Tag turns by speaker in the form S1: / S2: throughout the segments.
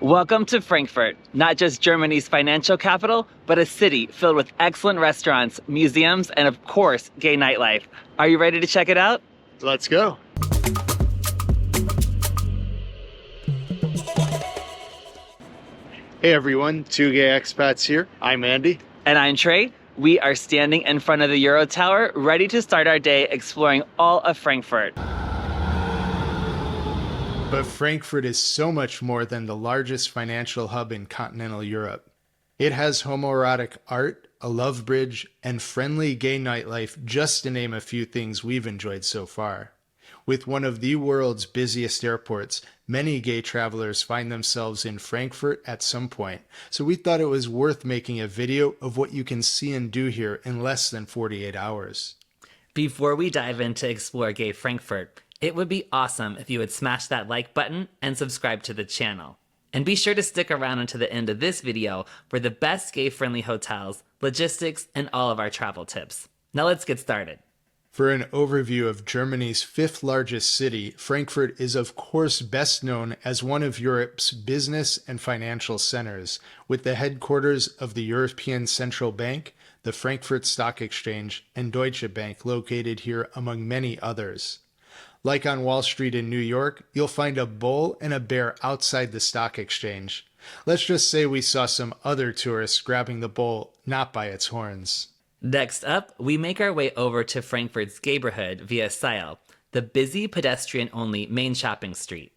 S1: Welcome to Frankfurt, not just Germany's financial capital, but a city filled with excellent restaurants, museums, and of course, gay nightlife. Are you ready to check it out?
S2: Let's go. Hey everyone, two gay expats here. I'm Andy.
S1: And I'm Trey. We are standing in front of the Euro Tower, ready to start our day exploring all of Frankfurt.
S3: But Frankfurt is so much more than the largest financial hub in continental Europe. It has homoerotic art, a love bridge, and friendly gay nightlife, just to name a few things we've enjoyed so far. With one of the world's busiest airports, many gay travelers find themselves in Frankfurt at some point, so we thought it was worth making a video of what you can see and do here in less than 48 hours.
S1: Before we dive in to explore gay Frankfurt, it would be awesome if you would smash that like button and subscribe to the channel. And be sure to stick around until the end of this video for the best gay-friendly hotels, logistics, and all of our travel tips. Now let's get started.
S3: For an overview of Germany's fifth largest city, Frankfurt is of course best known as one of Europe's business and financial centers, with the headquarters of the European Central Bank, the Frankfurt Stock Exchange, and Deutsche Bank located here among many others. Like on Wall Street in New York, you'll find a bull and a bear outside the stock exchange. Let's just say we saw some other tourists grabbing the bull, not by its horns.
S1: Next up, we make our way over to Frankfurt's neighborhood via Seil, the busy pedestrian-only main shopping street.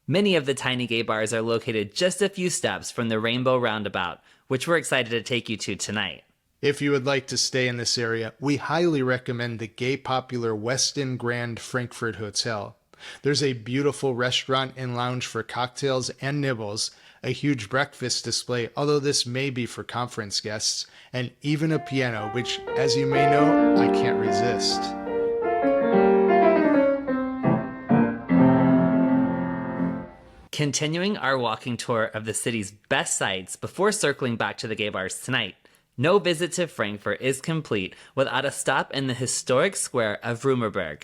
S1: Many of the tiny gay bars are located just a few steps from the Rainbow Roundabout, which we're excited to take you to tonight.
S3: If you would like to stay in this area, we highly recommend the gay popular Westin Grand Frankfurt Hotel. There's a beautiful restaurant and lounge for cocktails and nibbles, a huge breakfast display, although this may be for conference guests, and even a piano, which, as you may know, I can't resist.
S1: Continuing our walking tour of the city's best sights before circling back to the gay bars tonight, no visit to Frankfurt is complete without a stop in the historic square of Römerberg.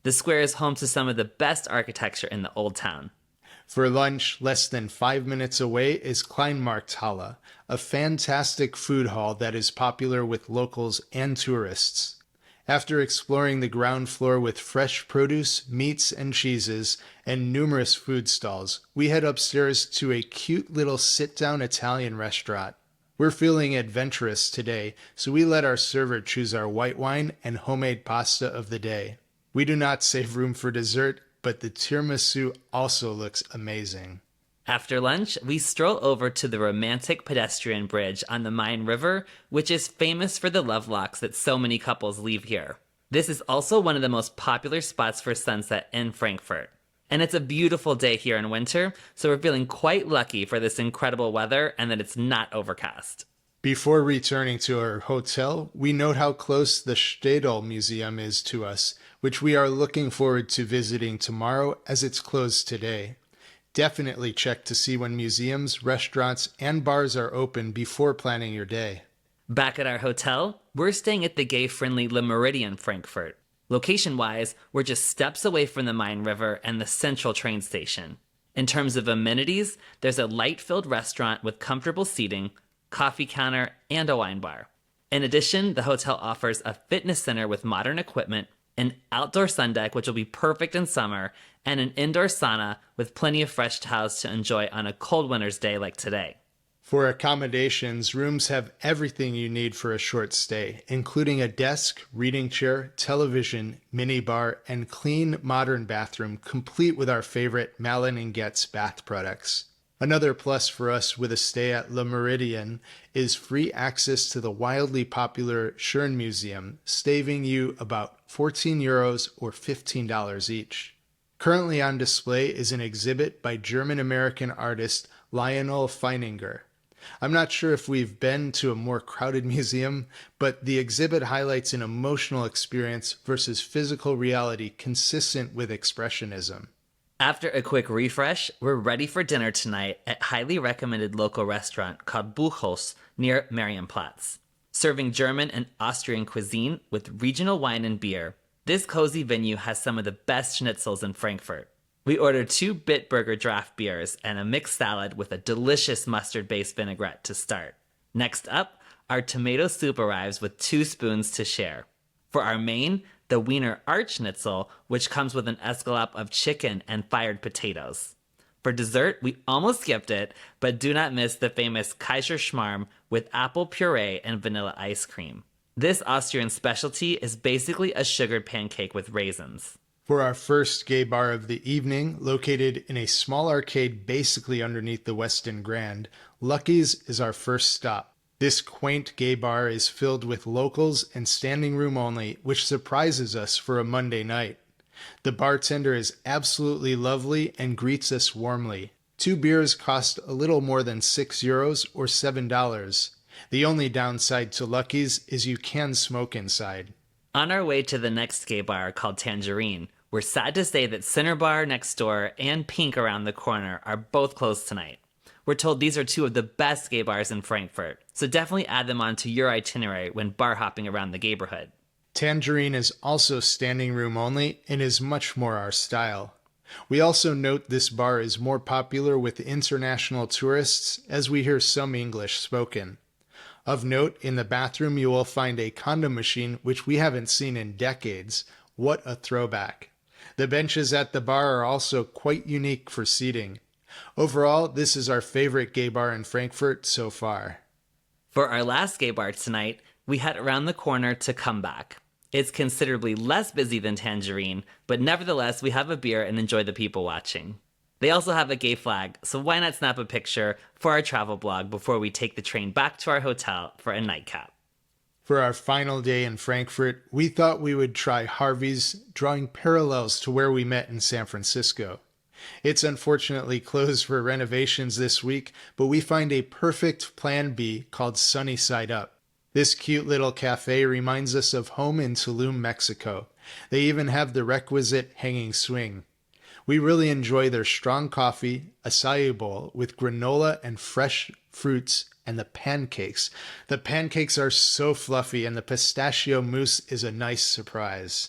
S1: The square is home to some of the best architecture in the Old Town.
S3: For lunch, less than 5 minutes away is Kleinmarkthalle, a fantastic food hall that is popular with locals and tourists. After exploring the ground floor with fresh produce, meats and cheeses, and numerous food stalls, we head upstairs to a cute little sit-down Italian restaurant. We're feeling adventurous today, so we let our server choose our white wine and homemade pasta of the day. We do not save room for dessert, but the tiramisu also looks amazing.
S1: After lunch, we stroll over to the romantic pedestrian bridge on the Main River, which is famous for the love locks that so many couples leave here. This is also one of the most popular spots for sunset in Frankfurt. And it's a beautiful day here in winter, so we're feeling quite lucky for this incredible weather and that it's not overcast.
S3: Before returning to our hotel, we note how close the Städel Museum is to us, which we are looking forward to visiting tomorrow as it's closed today. Definitely check to see when museums, restaurants, and bars are open before planning your day.
S1: Back at our hotel, we're staying at the gay-friendly Le Méridien Frankfurt. Location-wise, we're just steps away from the Main River and the central train station. In terms of amenities, there's a light-filled restaurant with comfortable seating, coffee counter, and a wine bar. In addition, the hotel offers a fitness center with modern equipment, an outdoor sun deck, which will be perfect in summer, and an indoor sauna with plenty of fresh towels to enjoy on a cold winter's day like today.
S3: For accommodations, rooms have everything you need for a short stay, including a desk, reading chair, television, minibar, and clean, modern bathroom, complete with our favorite Malin & Getz bath products. Another plus for us with a stay at Le Méridien is free access to the wildly popular Schirn Museum, saving you about €14 or $15 each. Currently on display is an exhibit by German-American artist Lionel Feininger. I'm not sure if we've been to a more crowded museum, but the exhibit highlights an emotional experience versus physical reality consistent with Expressionism.
S1: After a quick refresh, we're ready for dinner tonight at highly recommended local restaurant called Buchholz near Marienplatz. Serving German and Austrian cuisine with regional wine and beer, this cozy venue has some of the best schnitzels in Frankfurt. We ordered 2 Bitburger draft beers and a mixed salad with a delicious mustard-based vinaigrette to start. Next up, our tomato soup arrives with 2 spoons to share. For our main, the Wiener Arschnitzel, which comes with an escalope of chicken and fired potatoes. For dessert, we almost skipped it, but do not miss the famous Kaiser Schmarm with apple puree and vanilla ice cream. This Austrian specialty is basically a sugared pancake with raisins.
S3: For our first gay bar of the evening, located in a small arcade basically underneath the Westin Grand, Lucky's is our first stop. This quaint gay bar is filled with locals and standing room only, which surprises us for a Monday night. The bartender is absolutely lovely and greets us warmly. 2 beers cost a little more than €6 or $7. The only downside to Lucky's is you can smoke inside.
S1: On our way to the next gay bar called Tangerine, we're sad to say that Cinnabar next door and Pink around the corner are both closed tonight. We're told these are 2 of the best gay bars in Frankfurt, so definitely add them onto your itinerary when bar hopping around the gayborhood.
S3: Tangerine is also standing room only and is much more our style. We also note this bar is more popular with international tourists as we hear some English spoken. Of note, in the bathroom you will find a condom machine which we haven't seen in decades. What a throwback. The benches at the bar are also quite unique for seating. Overall, this is our favorite gay bar in Frankfurt so far.
S1: For our last gay bar tonight, we head around the corner to Comeback. It's considerably less busy than Tangerine, but nevertheless we have a beer and enjoy the people watching. They also have a gay flag, so why not snap a picture for our travel blog before we take the train back to our hotel for a nightcap.
S3: For our final day in Frankfurt, we thought we would try Harvey's, drawing parallels to where we met in San Francisco. It's unfortunately closed for renovations this week, but we find a perfect plan B called Sunny Side Up. This cute little cafe reminds us of home in Tulum, Mexico. They even have the requisite hanging swing. We really enjoy their strong coffee, acai bowl with granola and fresh fruits, and the pancakes. The pancakes are so fluffy and the pistachio mousse is a nice surprise.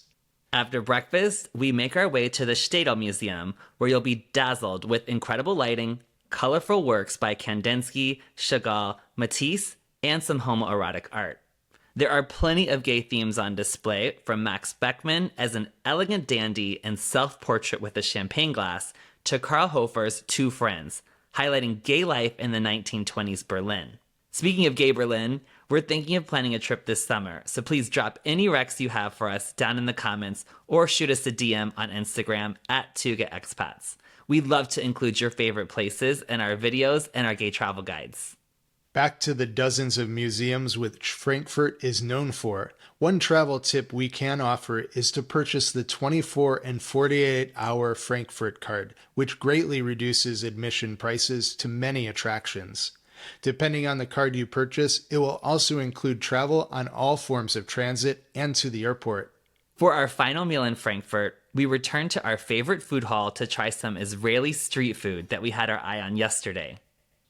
S1: After breakfast, we make our way to the Städel Museum, where you'll be dazzled with incredible lighting, colorful works by Kandinsky, Chagall, Matisse, and some homoerotic art. There are plenty of gay themes on display, from Max Beckmann as an elegant dandy and self-portrait with a champagne glass to Karl Hofer's Two Friends, highlighting gay life in the 1920s Berlin. Speaking of gay Berlin, we're thinking of planning a trip this summer, so please drop any recs you have for us down in the comments or shoot us a DM on Instagram at @TugaExpats. We'd love to include your favorite places in our videos and our gay travel guides.
S3: Back to the dozens of museums which Frankfurt is known for, one travel tip we can offer is to purchase the 24 and 48-hour Frankfurt card, which greatly reduces admission prices to many attractions. Depending on the card you purchase, it will also include travel on all forms of transit and to the airport.
S1: For our final meal in Frankfurt, we return to our favorite food hall to try some Israeli street food that we had our eye on yesterday.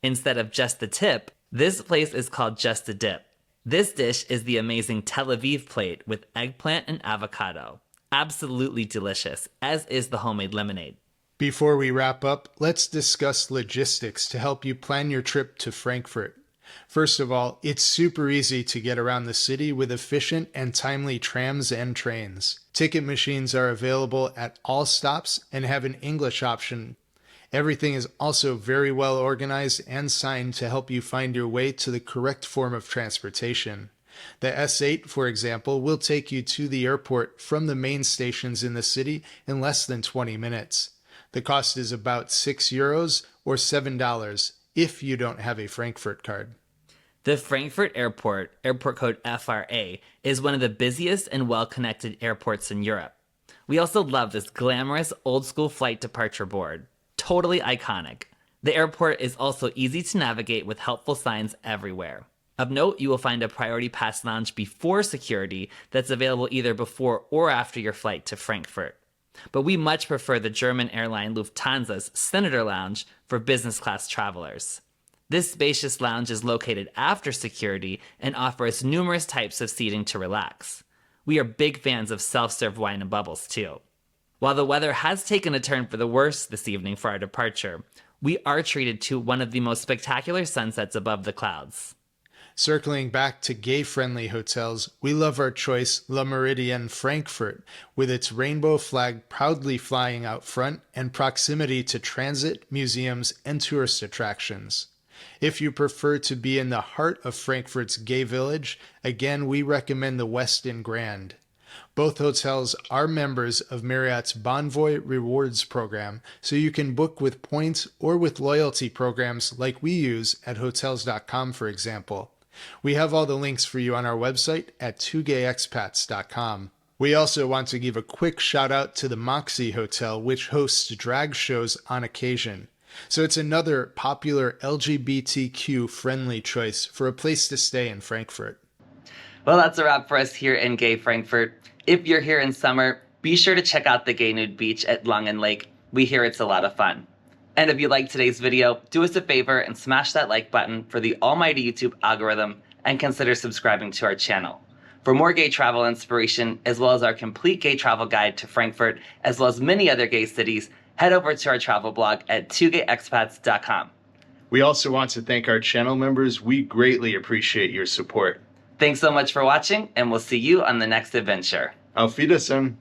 S1: Instead of just the tip, this place is called Just a Dip. This dish is the amazing Tel Aviv plate with eggplant and avocado. Absolutely delicious, as is the homemade lemonade.
S3: Before we wrap up, let's discuss logistics to help you plan your trip to Frankfurt. First of all, it's super easy to get around the city with efficient and timely trams and trains. Ticket machines are available at all stops and have an English option. Everything is also very well organized and signed to help you find your way to the correct form of transportation. The S8, for example, will take you to the airport from the main stations in the city in less than 20 minutes. The cost is about €6 or $7 if you don't have a Frankfurt card.
S1: The Frankfurt Airport, airport code FRA, is one of the busiest and well-connected airports in Europe. We also love this glamorous old-school flight departure board. Totally iconic. The airport is also easy to navigate with helpful signs everywhere. Of note, you will find a priority pass lounge before security that's available either before or after your flight to Frankfurt. But we much prefer the German airline Lufthansa's Senator Lounge for business class travelers. This spacious lounge is located after security and offers numerous types of seating to relax. We are big fans of self-serve wine and bubbles too. While the weather has taken a turn for the worse this evening for our departure, we are treated to one of the most spectacular sunsets above the clouds.
S3: Circling back to gay-friendly hotels, we love our choice Le Méridien Frankfurt, with its rainbow flag proudly flying out front and proximity to transit, museums, and tourist attractions. If you prefer to be in the heart of Frankfurt's gay village, again we recommend the Westin Grand. Both hotels are members of Marriott's Bonvoy Rewards program, so you can book with points or with loyalty programs like we use at Hotels.com, for example. We have all the links for you on our website at twogayexpats.com. We also want to give a quick shout out to the Moxie Hotel, which hosts drag shows on occasion. So it's another popular LGBTQ friendly choice for a place to stay in Frankfurt.
S1: Well, that's a wrap for us here in Gay Frankfurt. If you're here in summer, be sure to check out the Gay Nude Beach at Langen Lake. We hear it's a lot of fun. And if you liked today's video, do us a favor and smash that like button for the almighty YouTube algorithm and consider subscribing to our channel. For more gay travel inspiration, as well as our complete gay travel guide to Frankfurt, as well as many other gay cities, head over to our travel blog at twogayexpats.com.
S2: We also want to thank our channel members. We greatly appreciate your support.
S1: Thanks so much for watching, and we'll see you on the next adventure.
S2: Auf Wiedersehen.